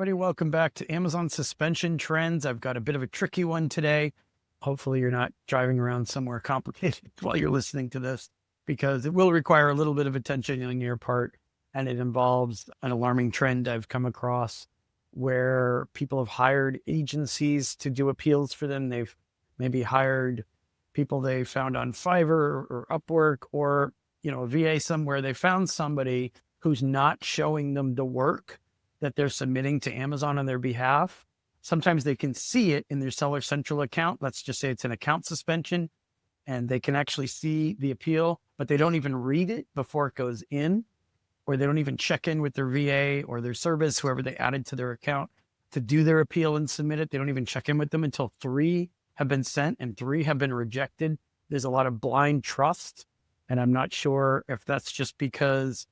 everybody. Welcome back to Amazon Suspension Trends. I've got a bit of a tricky one today. Hopefully you're not driving around somewhere complicated while you're listening to this, because it will require a little bit of attention on your part. And it involves an alarming trend I've come across where people have hired agencies to do appeals for them. They've maybe hired people they found on Fiverr or Upwork or, a VA somewhere. They found somebody who's not showing them the work that they're submitting to Amazon on their behalf. Sometimes they can see it in their Seller Central account. Let's just say it's an account suspension, and they can actually see the appeal, but they don't even read it before it goes in, or they don't even check in with their VA or their service, whoever they added to their account to do their appeal and submit it. They don't even check in with them until 3 have been sent and 3 have been rejected. There's a lot of blind trust, and I'm not sure if that's just because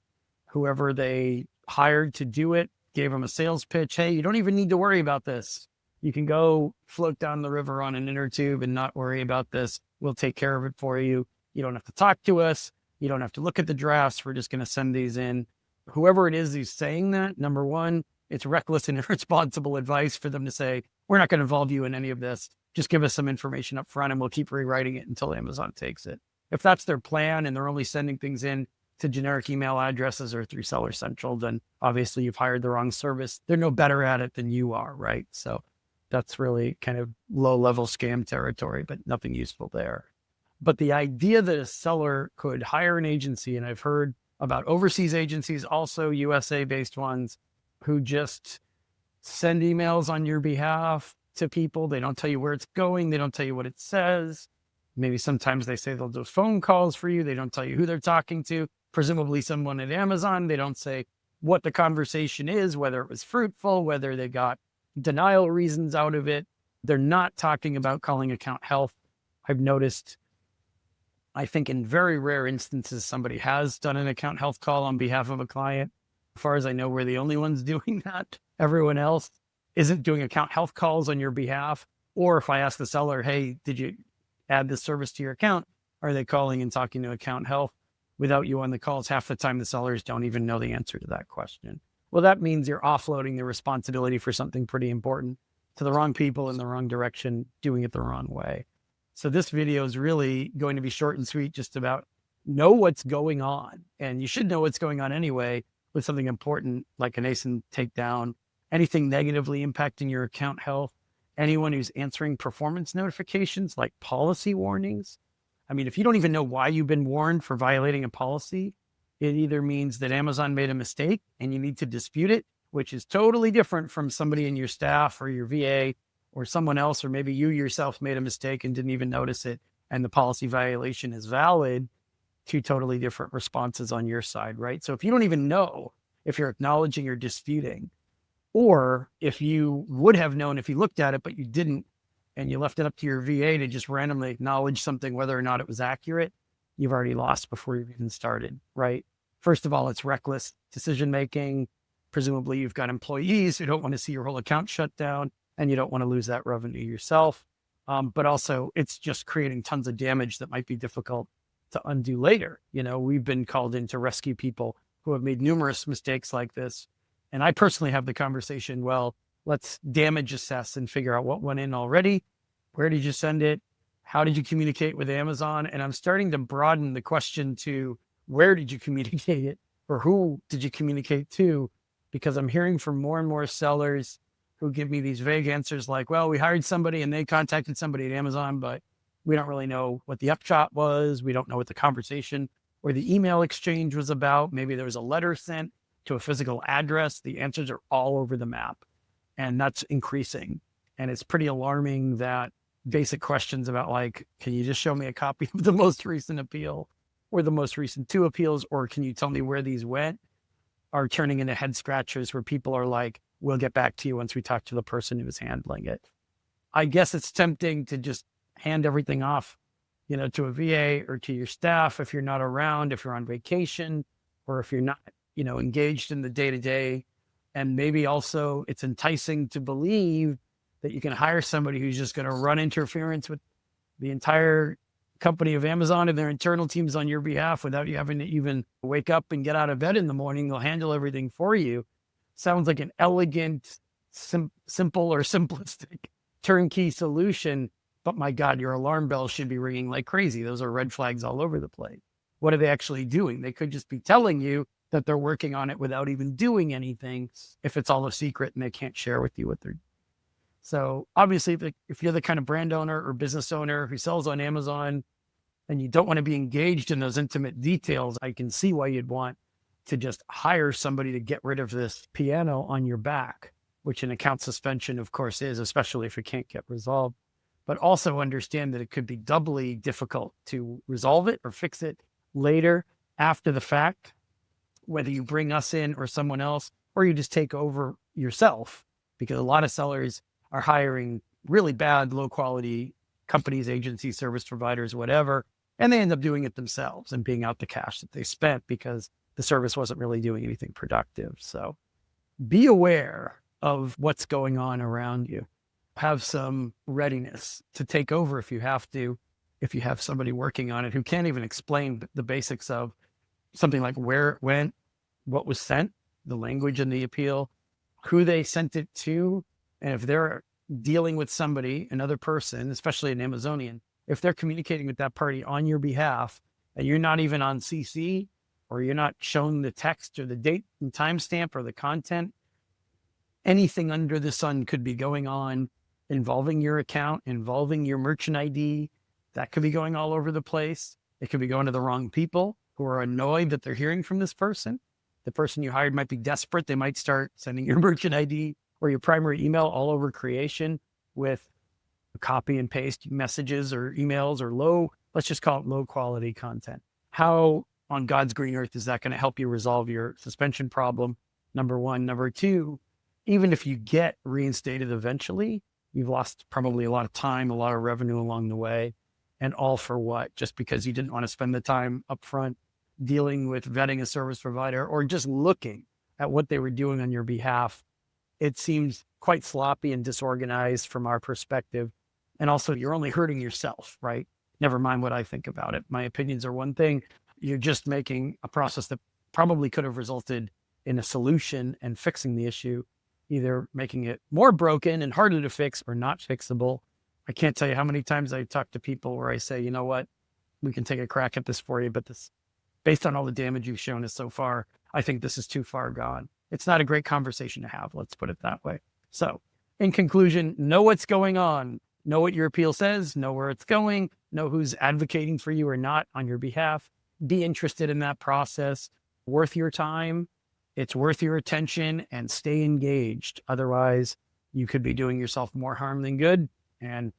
whoever they hired to do it gave them a sales pitch. Hey, you don't even need to worry about this. You can go float down the river on an inner tube and not worry about this. We'll take care of it for you. You don't have to talk to us. You don't have to look at the drafts. We're just going to send these in. Whoever it is who's saying that, number one, it's reckless and irresponsible advice for them to say, we're not going to involve you in any of this. Just give us some information up front and we'll keep rewriting it until Amazon takes it. If that's their plan and they're only sending things in to generic email addresses or through Seller Central, then obviously you've hired the wrong service. They're no better at it than you are, right? So that's really kind of low-level scam territory, but nothing useful there. But the idea that a seller could hire an agency, and I've heard about overseas agencies, also USA-based ones, who just send emails on your behalf to people. They don't tell you where it's going. They don't tell you what it says. Maybe sometimes they say they'll do phone calls for you. They don't tell you who they're talking to. Presumably someone at Amazon. They don't say what the conversation is, whether it was fruitful, whether they got denial reasons out of it. They're not talking about calling account health. I've noticed, I think in very rare instances, somebody has done an account health call on behalf of a client. As far as I know, we're the only ones doing that. Everyone else isn't doing account health calls on your behalf. Or if I ask the seller, hey, did you add this service to your account? Are they calling and talking to account health without you on the calls? Half the time, the sellers don't even know the answer to that question. Well, that means you're offloading the responsibility for something pretty important to the wrong people in the wrong direction, doing it the wrong way. So this video is really going to be short and sweet, just about know what's going on. And you should know what's going on anyway with something important like an ASIN takedown, anything negatively impacting your account health, anyone who's answering performance notifications like policy warnings. I mean, if you don't even know why you've been warned for violating a policy, it either means that Amazon made a mistake and you need to dispute it, which is totally different from somebody in your staff or your VA or someone else, or maybe you yourself made a mistake and didn't even notice it, and the policy violation is valid. Two totally different responses on your side, right? So if you don't even know if you're acknowledging or disputing, or if you would have known if you looked at it, but you didn't, and you left it up to your VA to just randomly acknowledge something, whether or not it was accurate, you've already lost before you've even started, right? First of all, it's reckless decision-making. Presumably you've got employees who don't want to see your whole account shut down, and you don't want to lose that revenue yourself. But also it's just creating tons of damage that might be difficult to undo later. We've been called in to rescue people who have made numerous mistakes like this. And I personally have the conversation, well, let's damage assess and figure out what went in already. Where did you send it? How did you communicate with Amazon? And I'm starting to broaden the question to where did you communicate it, or who did you communicate to? Because I'm hearing from more and more sellers who give me these vague answers like, well, we hired somebody and they contacted somebody at Amazon, but we don't really know what the upshot was. We don't know what the conversation or the email exchange was about. Maybe there was a letter sent to a physical address. The answers are all over the map, and that's increasing. And it's pretty alarming that basic questions about like, can you just show me a copy of the most recent appeal or the most recent 2 appeals, or can you tell me where these went, are turning into head scratchers where people are like, we'll get back to you once we talk to the person who was handling it. I guess it's tempting to just hand everything off, to a VA or to your staff if you're not around, if you're on vacation, or if you're not, engaged in the day-to-day. And maybe also it's enticing to believe that you can hire somebody who's just going to run interference with the entire company of Amazon and their internal teams on your behalf without you having to even wake up and get out of bed in the morning. They'll handle everything for you. Sounds like an elegant simple or simplistic turnkey solution. But my God, your alarm bells should be ringing like crazy. Those are red flags all over the place. What are they actually doing? They could just be telling you that they're working on it without even doing anything if it's all a secret and they can't share with you what they're doing. So obviously, if you're the kind of brand owner or business owner who sells on Amazon and you don't want to be engaged in those intimate details, I can see why you'd want to just hire somebody to get rid of this piano on your back, which an account suspension, of course, is, especially if it can't get resolved. But also understand that it could be doubly difficult to resolve it or fix it later after the fact, whether you bring us in or someone else, or you just take over yourself, because a lot of sellers are hiring really bad, low quality companies, agencies, service providers, whatever, and they end up doing it themselves and paying out the cash that they spent because the service wasn't really doing anything productive. So be aware of what's going on around you. Have some readiness to take over if you have to, if you have somebody working on it who can't even explain the basics of something like where it went, what was sent, the language in the appeal, who they sent it to. And if they're dealing with somebody, another person, especially an Amazonian, if they're communicating with that party on your behalf and you're not even on CC, or you're not showing the text or the date and timestamp or the content, anything under the sun could be going on involving your account, involving your merchant ID. That could be going all over the place. It could be going to the wrong people who are annoyed that they're hearing from this person. The person you hired might be desperate. They might start sending your merchant ID or your primary email all over creation with copy and paste messages or emails or let's just call it low quality content. How on God's green earth is that going to help you resolve your suspension problem? Number one. Number two, even if you get reinstated eventually, you've lost probably a lot of time, a lot of revenue along the way. And all for what? Just because you didn't want to spend the time up front dealing with vetting a service provider or just looking at what they were doing on your behalf. It seems quite sloppy and disorganized from our perspective. And also, you're only hurting yourself, right? Never mind what I think about it. My opinions are one thing. You're just making a process that probably could have resulted in a solution and fixing the issue, either making it more broken and harder to fix or not fixable. I can't tell you how many times I talk to people where I say, you know what, we can take a crack at this for you, but this, based on all the damage you've shown us so far, I think this is too far gone. It's not a great conversation to have. Let's put it that way. So in conclusion, know what's going on, know what your appeal says, know where it's going, know who's advocating for you or not on your behalf. Be interested in that process, worth your time. It's worth your attention, and stay engaged. Otherwise, you could be doing yourself more harm than good. And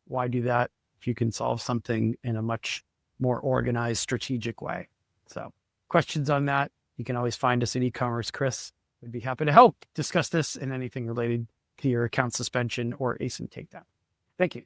why do that if you can solve something in a much more organized, strategic way? So questions on that, you can always find us at e-commerce. Chris would be happy to help discuss this and anything related to your account suspension or ASIN takedown. Thank you.